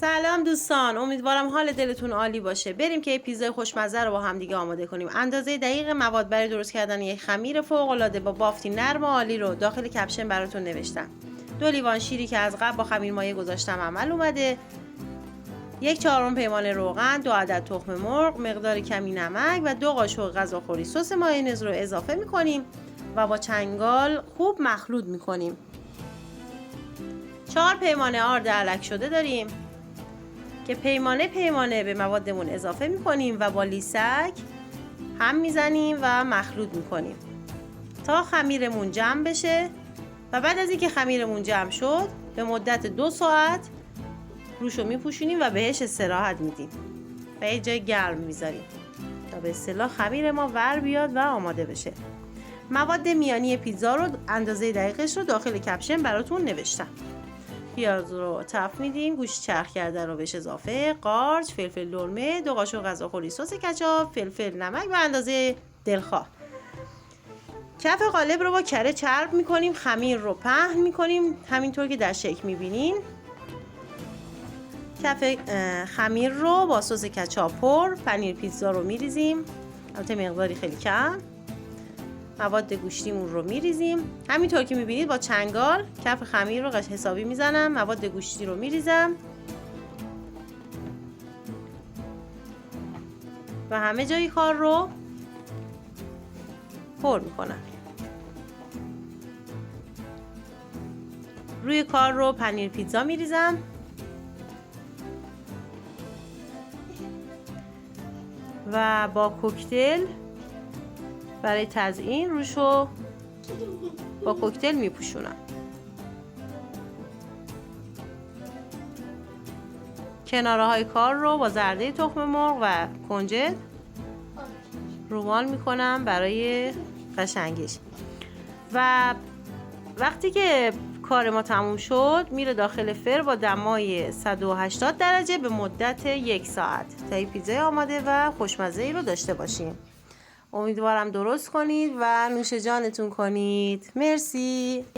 سلام دوستان، امیدوارم حال دلتون عالی باشه. بریم که پیزای خوشمزه رو با هم دیگه آماده کنیم. اندازه دقیق مواد برای درست کردن یک خمیر فوق العاده با بافتی نرم و عالی رو داخل کپشن براتون نوشتم. 2 لیوان شیری که از قبل با خمیر مایع گذاشتم عمل اومده. 1/4 پیمانه روغن، 2 عدد تخم مرغ، مقدار کمی نمک و 2 قاشق غذاخوری سس مایونز رو اضافه می‌کنیم و با چنگال خوب مخلوط می‌کنیم. 4 پیمانه آرد الک شده داریم که پیمانه به موادمون اضافه میکنیم و با لیسک هم میزنیم و مخلوط میکنیم تا خمیرمون جمع بشه و بعد از اینکه خمیرمون جمع شد به مدت 2 ساعت روشو میپوشونیم و بهش استراحت میدیم و یه جای گرم میذاریم تا به اصطلاح خمیر ما ور بیاد و آماده بشه. مواد میانی پیتزا رو اندازه دقیقش رو داخل کپشن براتون نوشتم. پیاز رو تفت میدیم، گوشت چرخ کرده رو بهش اضافه، قارچ، فلفل دلمه، 2 قاشق غذاخوری سس کچاپ، فلفل نمک به اندازه دلخواه. کف قالب رو با کره چرب میکنیم، خمیر رو پهن میکنیم همینطور که در شکل میبینین. کف خمیر رو با سس کچاپ پر، پنیر پیتزا رو میریزیم، البته مقداری خیلی کم. مواد گوشتیمون رو میریزیم همینطور که میبینید با چنگال کف خمیر رو حسابی میزنم، مواد گوشتی رو میریزم و همه جای کار رو پر میکنم. روی کار رو پنیر پیتزا میریزم و با کوکتل برای تزیین روشو با کوکتل میپوشونم. کناره های کار رو با زرده تخم مرغ و کنجد رومال میکنم برای قشنگیش و وقتی که کار ما تموم شد میره داخل فر با دمای 180 درجه به مدت 1 ساعت تا این پیتزا آماده و خوشمزه ای رو داشته باشیم. امیدوارم درست کنید و نوش جانتون کنید. مرسی.